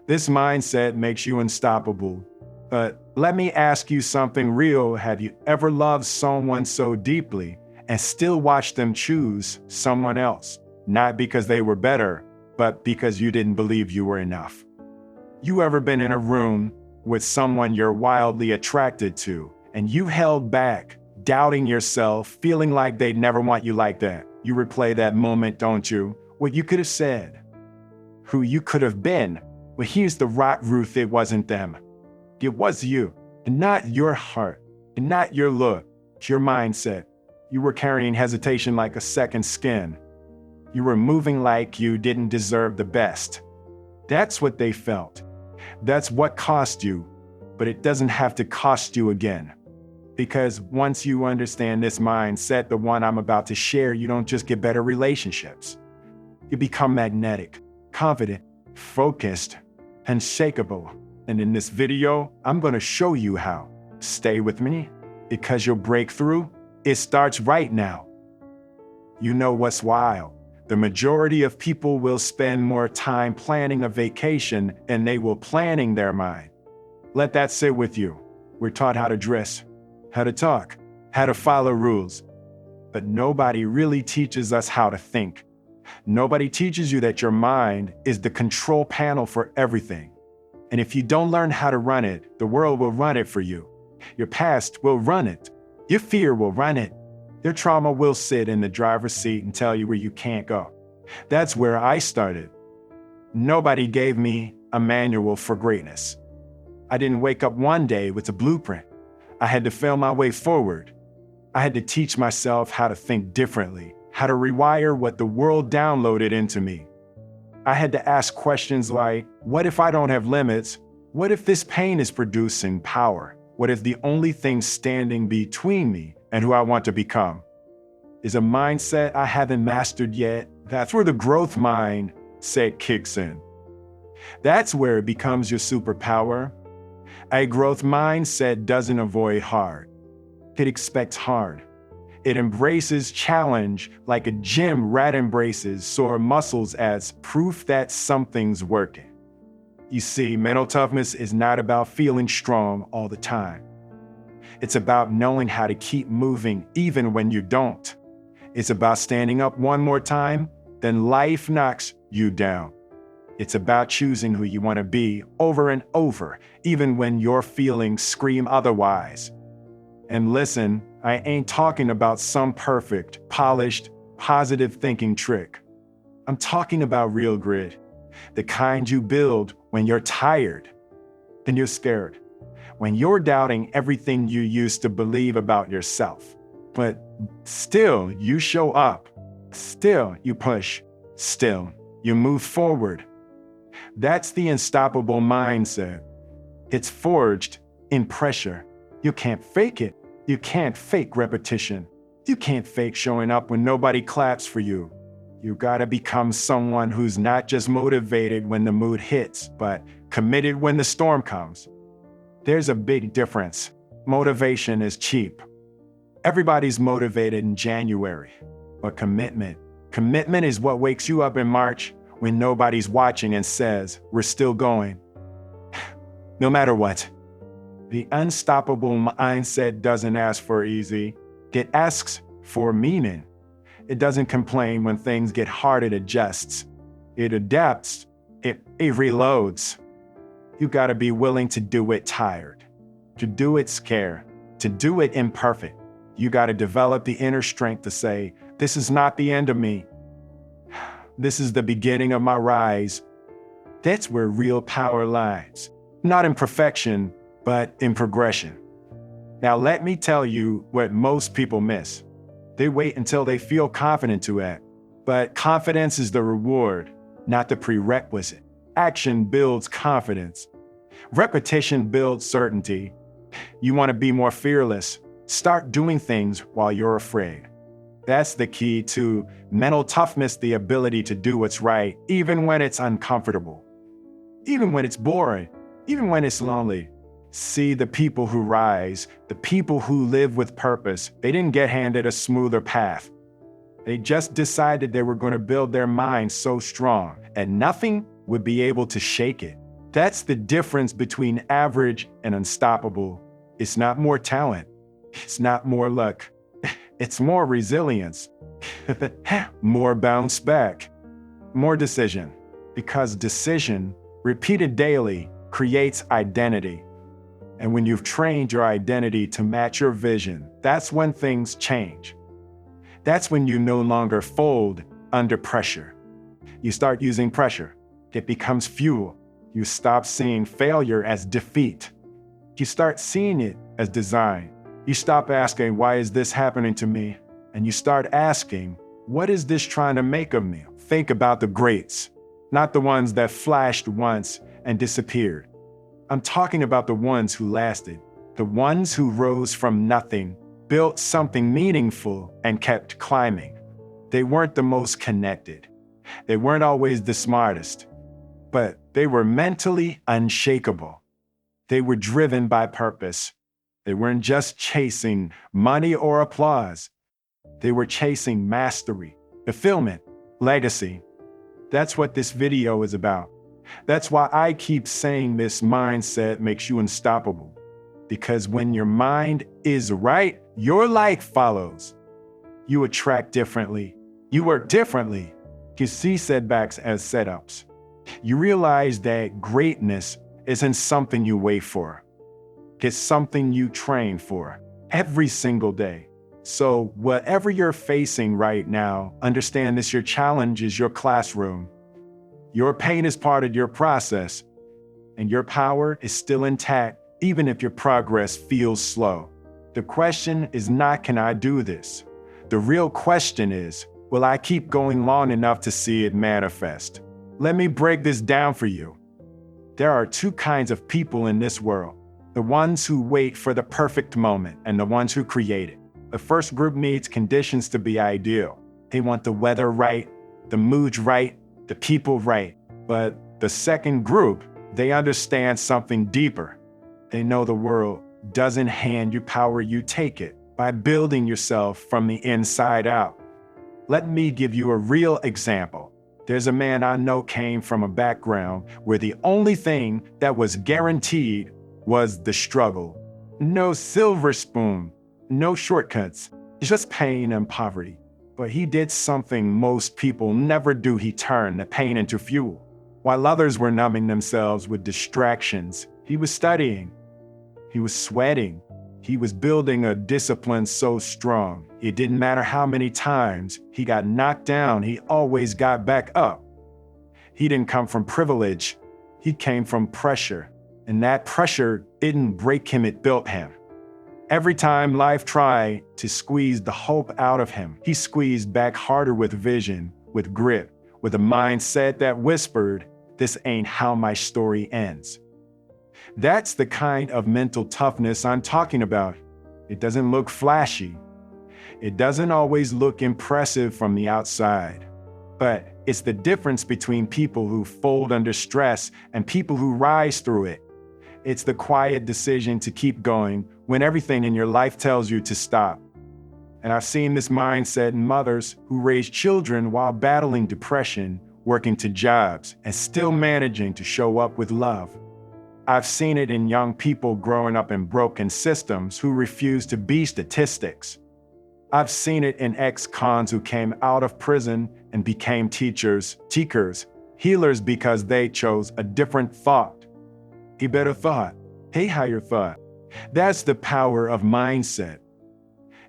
This mindset makes you unstoppable. But let me ask you something real. Have you ever loved someone so deeply and still watched them choose someone else? Not because they were better, but because you didn't believe you were enough. You ever been in a room with someone you're wildly attracted to and you held back, doubting yourself, feeling like they'd never want you like that? You replay that moment, don't you? What you could have said, who you could have been. Well, here's the rot, Ruth, it wasn't them. It was you, and not your heart, and not your look, your mindset. You were carrying hesitation like a second skin. You were moving like you didn't deserve the best. That's what they felt. That's what cost you, but it doesn't have to cost you again. Because once you understand this mindset, the one I'm about to share, you don't just get better relationships. You become magnetic, confident, focused, unshakable. And in this video, I'm going to show you how. Stay with me, because your breakthrough, it starts right now. You know what's wild? The majority of people will spend more time planning a vacation than they will planning their mind. Let that sit with you. We're taught how to dress, how to talk, how to follow rules. But nobody really teaches us how to think. Nobody teaches you that your mind is the control panel for everything. And if you don't learn how to run it, the world will run it for you. Your past will run it. Your fear will run it. Your trauma will sit in the driver's seat and tell you where you can't go. That's where I started. Nobody gave me a manual for greatness. I didn't wake up one day with a blueprint. I had to feel my way forward. I had to teach myself how to think differently, how to rewire what the world downloaded into me. I had to ask questions like, what if I don't have limits? What if this pain is producing power? What if the only thing standing between me and who I want to become is a mindset I haven't mastered yet? That's where the growth mindset kicks in. That's where it becomes your superpower. A growth mindset doesn't avoid hard. It expects hard. It embraces challenge like a gym rat embraces sore muscles as proof that something's working. You see, mental toughness is not about feeling strong all the time. It's about knowing how to keep moving even when you don't. It's about standing up one more time, then life knocks you down. It's about choosing who you want to be over and over, even when your feelings scream otherwise. And listen, I ain't talking about some perfect, polished, positive thinking trick. I'm talking about real grit, the kind you build when you're tired and you're scared, when you're doubting everything you used to believe about yourself. But still, you show up. Still, you push. Still, you move forward. That's the unstoppable mindset. It's forged in pressure. You can't fake it. You can't fake repetition. You can't fake showing up when nobody claps for you. You gotta become someone who's not just motivated when the mood hits, but committed when the storm comes. There's a big difference. Motivation is cheap. Everybody's motivated in January, but commitment is what wakes you up in March when nobody's watching and says, we're still going. No matter what. The unstoppable mindset doesn't ask for easy. It asks for meaning. It doesn't complain when things get hard, it adjusts. It adapts. It reloads. You gotta be willing to do it tired, to do it scared, to do it imperfect. You gotta develop the inner strength to say, this is not the end of me. This is the beginning of my rise. That's where real power lies. Not in perfection, but in progression. Now let me tell you what most people miss. They wait until they feel confident to act. But confidence is the reward, not the prerequisite. Action builds confidence. Repetition builds certainty. You want to be more fearless? Start doing things while you're afraid. That's the key to mental toughness, the ability to do what's right, even when it's uncomfortable, even when it's boring, even when it's lonely. See, the people who rise, the people who live with purpose, they didn't get handed a smoother path. They just decided they were going to build their minds so strong and nothing would be able to shake it. That's the difference between average and unstoppable. It's not more talent. It's not more luck. It's more resilience, more bounce back, more decision. Because decision, repeated daily, creates identity. And when you've trained your identity to match your vision, that's when things change. That's when you no longer fold under pressure. You start using pressure. It becomes fuel. You stop seeing failure as defeat. You start seeing it as design. You stop asking, why is this happening to me? And you start asking, what is this trying to make of me? Think about the greats, not the ones that flashed once and disappeared. I'm talking about the ones who lasted, the ones who rose from nothing, built something meaningful, and kept climbing. They weren't the most connected. They weren't always the smartest, but they were mentally unshakable. They were driven by purpose. They weren't just chasing money or applause. They were chasing mastery, fulfillment, legacy. That's what this video is about. That's why I keep saying this mindset makes you unstoppable. Because when your mind is right, your life follows. You attract differently. You work differently. You see setbacks as setups. You realize that greatness isn't something you wait for. It's something you train for every single day. So whatever you're facing right now, understand this: your challenge is your classroom. Your pain is part of your process, and your power is still intact, even if your progress feels slow. The question is not, can I do this? The real question is, will I keep going long enough to see it manifest? Let me break this down for you. There are two kinds of people in this world: the ones who wait for the perfect moment and the ones who create it. The first group needs conditions to be ideal. They want the weather right, the mood right, the people right. But the second group, they understand something deeper. They know the world doesn't hand you power, you take it by building yourself from the inside out. Let me give you a real example. There's a man I know came from a background where the only thing that was guaranteed was the struggle. No silver spoon, no shortcuts, just pain and poverty. But he did something most people never do. He turned the pain into fuel. While others were numbing themselves with distractions, he was studying. He was sweating. He was building a discipline so strong, it didn't matter how many times he got knocked down, he always got back up. He didn't come from privilege. He came from pressure. And that pressure didn't break him, it built him. Every time life tried to squeeze the hope out of him, he squeezed back harder with vision, with grit, with a mindset that whispered, "This ain't how my story ends." That's the kind of mental toughness I'm talking about. It doesn't look flashy. It doesn't always look impressive from the outside. But it's the difference between people who fold under stress and people who rise through it. It's the quiet decision to keep going when everything in your life tells you to stop. And I've seen this mindset in mothers who raise children while battling depression, working two jobs, and still managing to show up with love. I've seen it in young people growing up in broken systems who refuse to be statistics. I've seen it in ex-cons who came out of prison and became teachers, healers because they chose a different thought. A better thought, a higher thought. That's the power of mindset.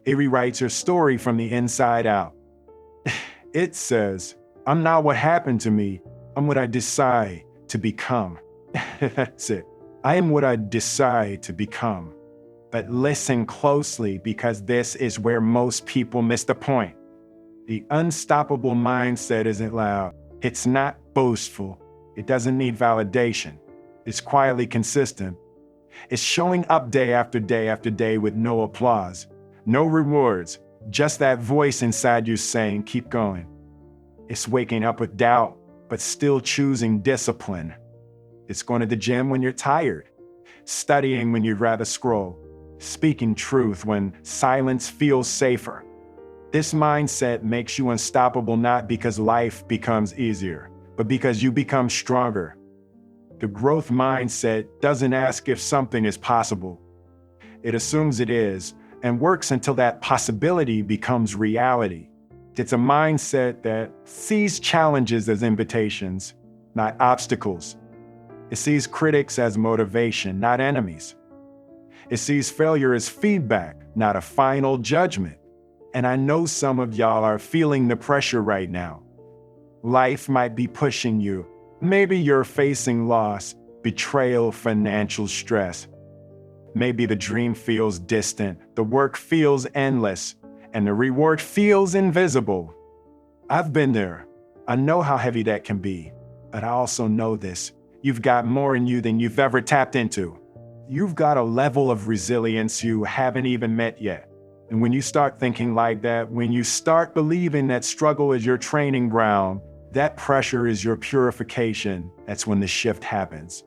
It rewrites your story from the inside out. It says, I'm not what happened to me, I'm what I decide to become. That's it. I am what I decide to become. But listen closely, because this is where most people miss the point. The unstoppable mindset isn't loud. It's not boastful. It doesn't need validation. It's quietly consistent. It's showing up day after day after day with no applause, no rewards, just that voice inside you saying, keep going. It's waking up with doubt, but still choosing discipline. It's going to the gym when you're tired, studying when you'd rather scroll, speaking truth when silence feels safer. This mindset makes you unstoppable not because life becomes easier, but because you become stronger. The growth mindset doesn't ask if something is possible. It assumes it is and works until that possibility becomes reality. It's a mindset that sees challenges as invitations, not obstacles. It sees critics as motivation, not enemies. It sees failure as feedback, not a final judgment. And I know some of y'all are feeling the pressure right now. Life might be pushing you. Maybe you're facing loss, betrayal, financial stress. Maybe the dream feels distant, the work feels endless, and the reward feels invisible. I've been there. I know how heavy that can be. But I also know this. You've got more in you than you've ever tapped into. You've got a level of resilience you haven't even met yet. And when you start thinking like that, when you start believing that struggle is your training ground, that pressure is your purification, that's when the shift happens.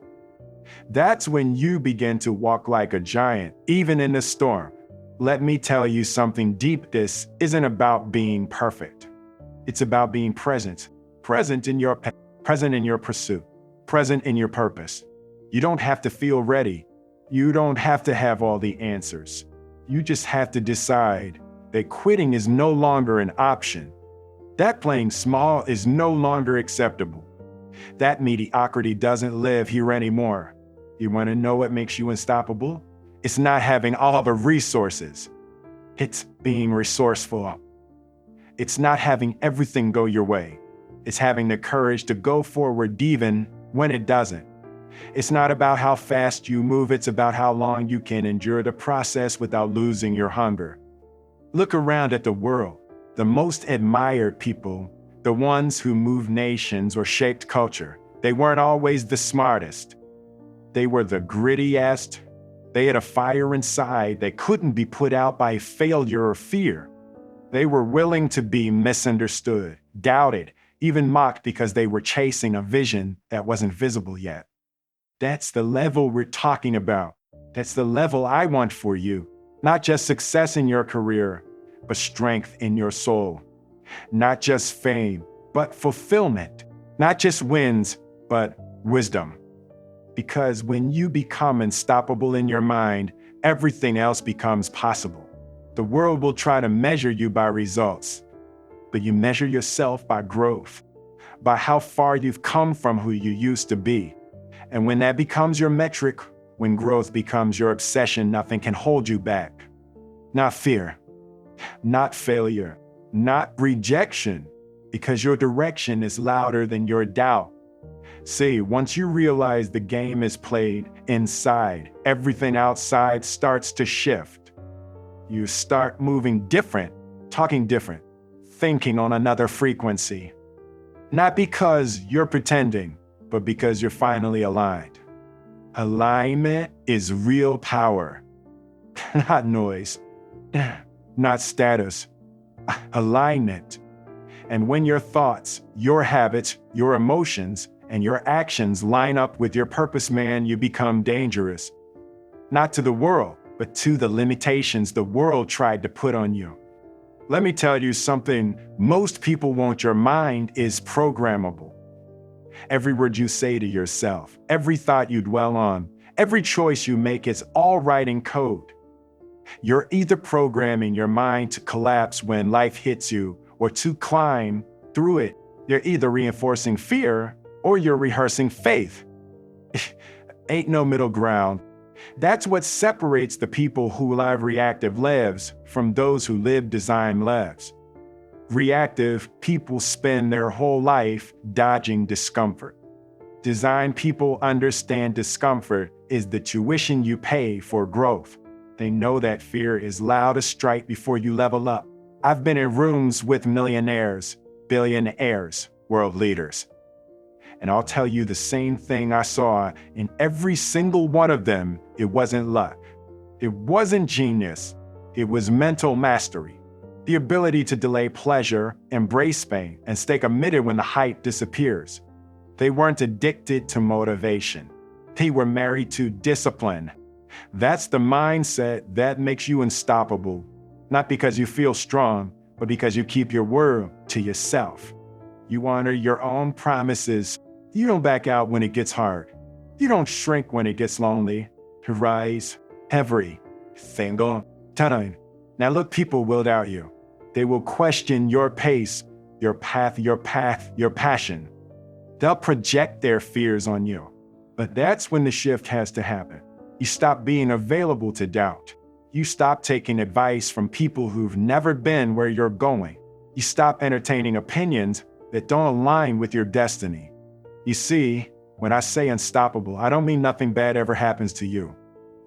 That's when you begin to walk like a giant, even in the storm. Let me tell you something deep. This isn't about being perfect. It's about being present. Present in your pursuit. Present in your purpose. You don't have to feel ready. You don't have to have all the answers. You just have to decide that quitting is no longer an option. That playing small is no longer acceptable. That mediocrity doesn't live here anymore. You want to know what makes you unstoppable? It's not having all the resources. It's being resourceful. It's not having everything go your way. It's having the courage to go forward even when it doesn't. It's not about how fast you move, it's about how long you can endure the process without losing your hunger. Look around at the world. The most admired people, the ones who moved nations or shaped culture, they weren't always the smartest. They were the grittiest. They had a fire inside that couldn't be put out by failure or fear. They were willing to be misunderstood, doubted, even mocked because they were chasing a vision that wasn't visible yet. That's the level we're talking about. That's the level I want for you. Not just success in your career, but strength in your soul. Not just fame, but fulfillment. Not just wins, but wisdom. Because when you become unstoppable in your mind, everything else becomes possible. The world will try to measure you by results, but you measure yourself by growth, by how far you've come from who you used to be. And when that becomes your metric, when growth becomes your obsession, nothing can hold you back. Not fear, not failure, not rejection, because your direction is louder than your doubt. See, once you realize the game is played inside, everything outside starts to shift. You start moving different, talking different, thinking on another frequency. Not because you're pretending, but because you're finally aligned. Alignment is real power, not noise, not status. Alignment. And when your thoughts, your habits, your emotions, and your actions line up with your purpose, man, you become dangerous. Not to the world, but to the limitations the world tried to put on you. Let me tell you something most people want. Your mind is programmable. Every word you say to yourself, every thought you dwell on, every choice you make is all writing code. You're either programming your mind to collapse when life hits you or to climb through it. You're either reinforcing fear or you're rehearsing faith. Ain't no middle ground. That's what separates the people who live reactive lives from those who live design lives. Reactive people spend their whole life dodging discomfort. Design people understand discomfort is the tuition you pay for growth. They know that fear is loud as strike before you level up. I've been in rooms with millionaires, billionaires, world leaders. And I'll tell you the same thing I saw in every single one of them. It wasn't luck. It wasn't genius. It was mental mastery. The ability to delay pleasure, embrace pain, and stay committed when the hype disappears. They weren't addicted to motivation. They were married to discipline. That's the mindset that makes you unstoppable. Not because you feel strong, but because you keep your word to yourself. You honor your own promises. You don't back out when it gets hard. You don't shrink when it gets lonely. You rise every single time. Now look, people will doubt you. They will question your pace, your path, your passion. They'll project their fears on you. But that's when the shift has to happen. You stop being available to doubt. You stop taking advice from people who've never been where you're going. You stop entertaining opinions that don't align with your destiny. You see, when I say unstoppable, I don't mean nothing bad ever happens to you.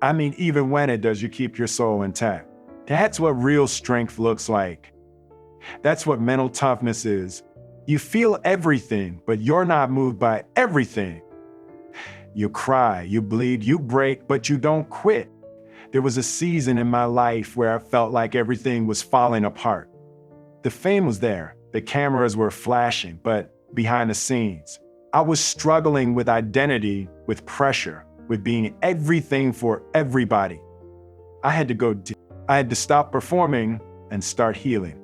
I mean, even when it does, you keep your soul intact. That's what real strength looks like. That's what mental toughness is. You feel everything, but you're not moved by everything. You cry, you bleed, you break, but you don't quit. There was a season in my life where I felt like everything was falling apart. The fame was there, the cameras were flashing, but behind the scenes, I was struggling with identity, with pressure, with being everything for everybody. I had to go deep. I had to stop performing and start healing.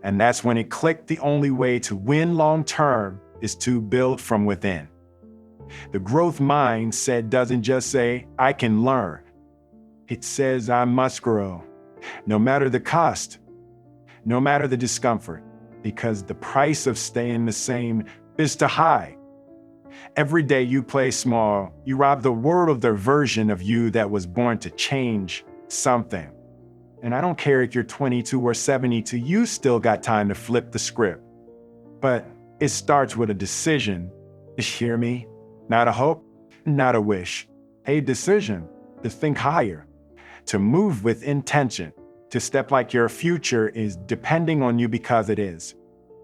And that's when it clicked. The only way to win long term is to build from within. The growth mindset doesn't just say, I can learn. It says, I must grow, no matter the cost, no matter the discomfort, because the price of staying the same is too high. Every day you play small, you rob the world of the version of you that was born to change something. And I don't care if you're 22 or 72, you still got time to flip the script. But it starts with a decision. You hear me? Not a hope, not a wish. A decision to think higher, to move with intention, to step like your future is depending on you because it is.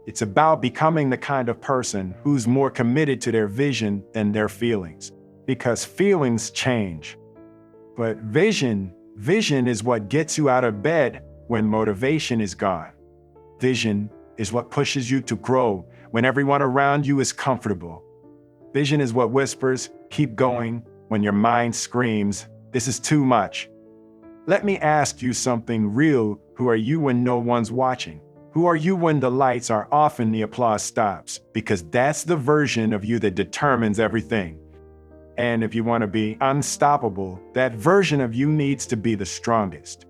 It's about becoming the kind of person who's more committed to their vision than their feelings, because feelings change. But vision is what gets you out of bed when motivation is gone. Vision is what pushes you to grow when everyone around you is comfortable. Vision is what whispers, keep going, when your mind screams, this is too much. Let me ask you something real. Who are you when no one's watching? Who are you when the lights are off and the applause stops? Because that's the version of you that determines everything. And if you want to be unstoppable, that version of you needs to be the strongest.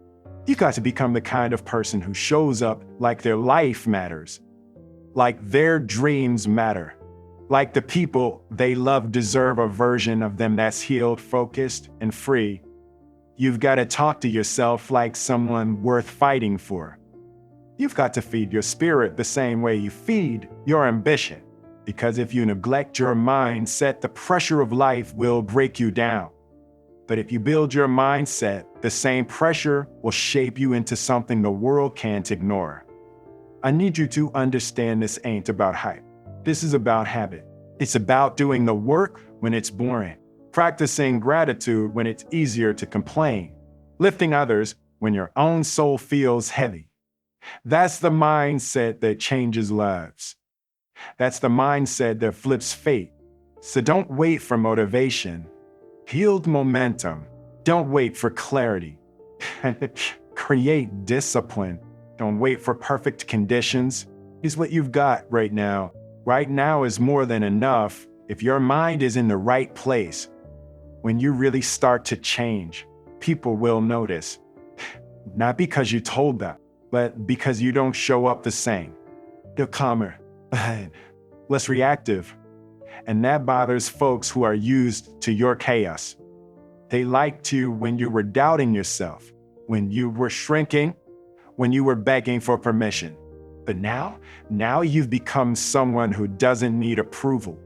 You got to become the kind of person who shows up like their life matters, like their dreams matter, like the people they love deserve a version of them that's healed, focused, and free. You've got to talk to yourself like someone worth fighting for. You've got to feed your spirit the same way you feed your ambition. Because if you neglect your mindset, the pressure of life will break you down. But if you build your mindset, the same pressure will shape you into something the world can't ignore. I need you to understand this ain't about hype. This is about habit. It's about doing the work when it's boring, practicing gratitude when it's easier to complain, lifting others when your own soul feels heavy. That's the mindset that changes lives. That's the mindset that flips fate. So don't wait for motivation. Build momentum. Don't wait for clarity. Create discipline. Don't wait for perfect conditions. Here's what you've got right now. Right now is more than enough if your mind is in the right place. When you really start to change, people will notice. Not because you told them, but because you don't show up the same. They're calmer, less reactive. And that bothers folks who are used to your chaos. They liked you when you were doubting yourself, when you were shrinking, when you were begging for permission. But now you've become someone who doesn't need approval.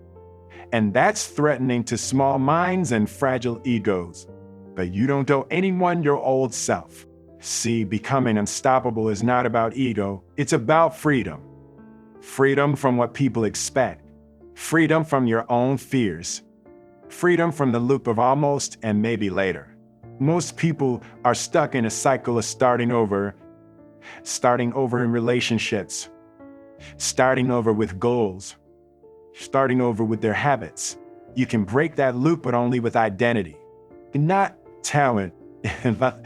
And that's threatening to small minds and fragile egos. But you don't owe anyone your old self. See, becoming unstoppable is not about ego, it's about freedom. Freedom from what people expect. Freedom from your own fears. Freedom from the loop of almost and maybe later. Most people are stuck in a cycle of starting over in relationships, starting over with goals, starting over with their habits. You can break that loop, but only with identity. Not talent, but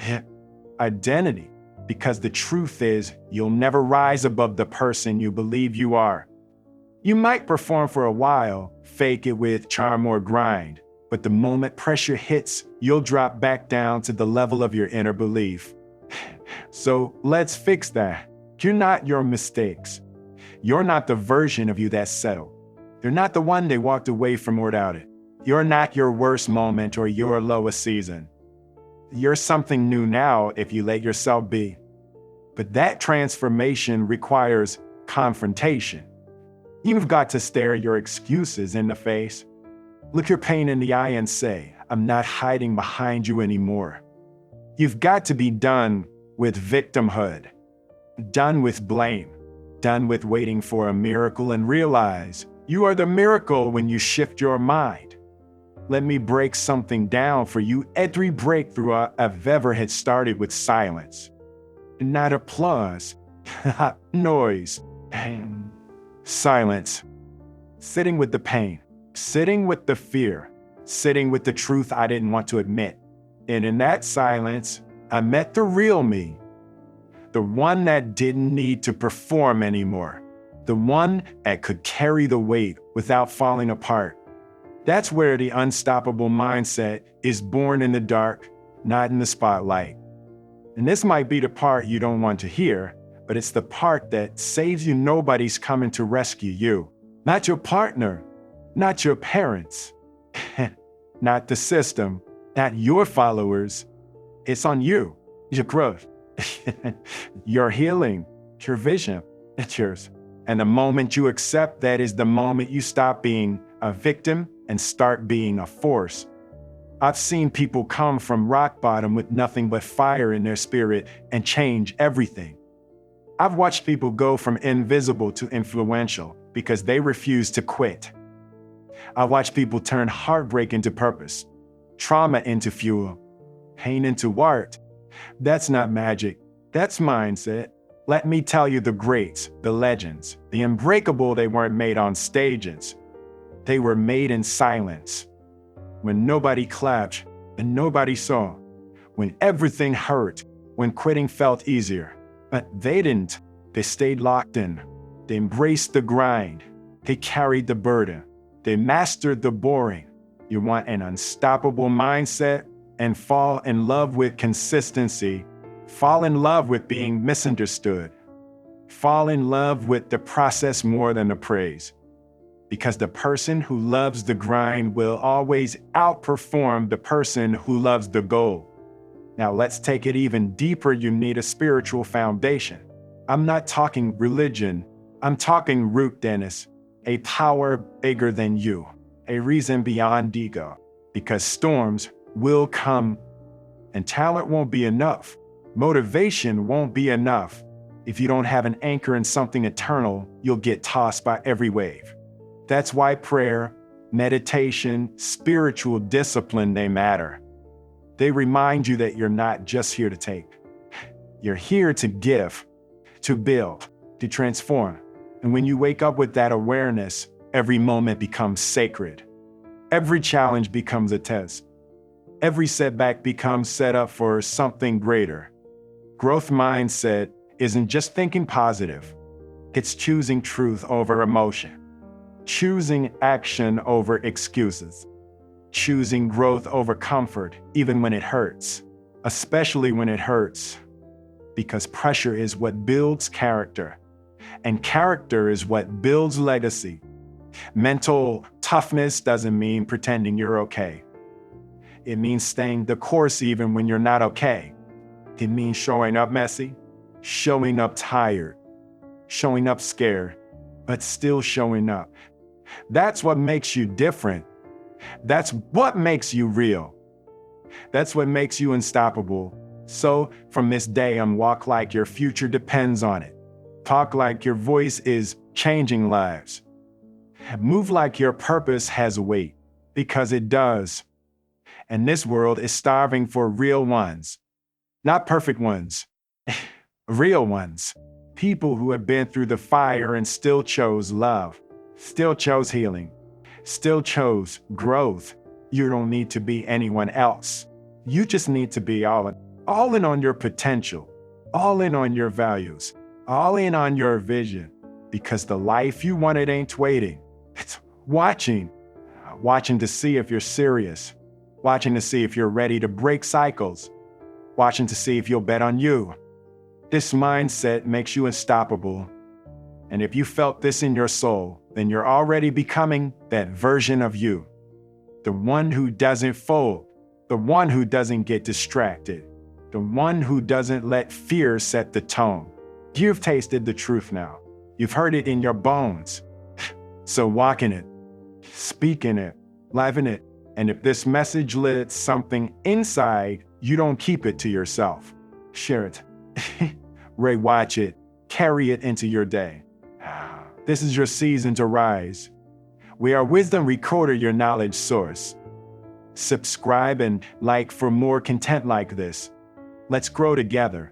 identity. Because the truth is, you'll never rise above the person you believe you are. You might perform for a while, fake it with charm or grind, But the moment pressure hits, you'll drop back down to the level of your inner belief. So let's fix that. You're not your mistakes. You're not the version of you that settled. You're not the one they walked away from without it. You're not your worst moment or your lowest season. You're something new now if you let yourself be. But that transformation requires confrontation. You've got to stare your excuses in the face. Look your pain in the eye and say, I'm not hiding behind you anymore. You've got to be done with victimhood, done with blame, done with waiting for a miracle, and realize you are the miracle when you shift your mind. Let me break something down for you. Every breakthrough I've ever had started with silence. Not applause, noise, silence. Sitting with the pain, sitting with the fear, sitting with the truth I didn't want to admit. And in that silence, I met the real me. The one that didn't need to perform anymore. The one that could carry the weight without falling apart. That's where the unstoppable mindset is born, in the dark, not in the spotlight. And this might be the part you don't want to hear, but it's the part that saves you. Nobody's coming to rescue you. Not your partner, not your parents, not the system, not your followers. It's on you, your growth, your healing, your vision. It's yours. And the moment you accept that is the moment you stop being a victim and start being a force. I've seen people come from rock bottom with nothing but fire in their spirit and change everything. I've watched people go from invisible to influential because they refuse to quit. I've watched people turn heartbreak into purpose, trauma into fuel, pain into art. That's not magic. That's mindset. Let me tell you, the greats, the legends, the unbreakable, they weren't made on stages. They were made in silence. When nobody clapped and nobody saw. When everything hurt. When quitting felt easier. But they didn't. They stayed locked in. They embraced the grind. They carried the burden. They mastered the boring. You want an unstoppable mindset and fall in love with consistency. Fall in love with being misunderstood. Fall in love with the process more than the praise. Because the person who loves the grind will always outperform the person who loves the goal. Now let's take it even deeper. You need a spiritual foundation. I'm not talking religion. I'm talking root, Dennis. A power bigger than you. A reason beyond ego. Because storms will come and talent won't be enough. Motivation won't be enough. If you don't have an anchor in something eternal, you'll get tossed by every wave. That's why prayer, meditation, spiritual discipline, they matter. They remind you that you're not just here to take. You're here to give, to build, to transform. And when you wake up with that awareness, every moment becomes sacred. Every challenge becomes a test. Every setback becomes set up for something greater. Growth mindset isn't just thinking positive. It's choosing truth over emotion. Choosing action over excuses. Choosing growth over comfort, even when it hurts. Especially when it hurts. Because pressure is what builds character. And character is what builds legacy. Mental toughness doesn't mean pretending you're okay. It means staying the course even when you're not okay. It means showing up messy, showing up tired, showing up scared, but still showing up. That's what makes you different. That's what makes you real. That's what makes you unstoppable. So from this day on, walk like your future depends on it. Talk like your voice is changing lives. Move like your purpose has weight, because it does. And this world is starving for real ones. Not perfect ones. Real ones. People who have been through the fire and still chose love. Still chose healing. Still chose growth. You don't need to be anyone else. You just need to be all in on your potential, all in on your values, all in on your vision. Because the life you wanted ain't waiting. It's watching. watching to see if you're serious, watching to see if you're ready to break cycles, watching to see if you'll bet on you. This mindset makes you unstoppable. And if you felt this in your soul, then you're already becoming that version of you. The one who doesn't fold, the one who doesn't get distracted, the one who doesn't let fear set the tone. You've tasted the truth now. You've heard it in your bones. So walk in it, speak in it, live in it. And if this message lit something inside, you don't keep it to yourself. Share it. Watch it. Carry it into your day. This is your season to rise. We are Wisdom Recorder, your knowledge source. Subscribe and like for more content like this. Let's grow together.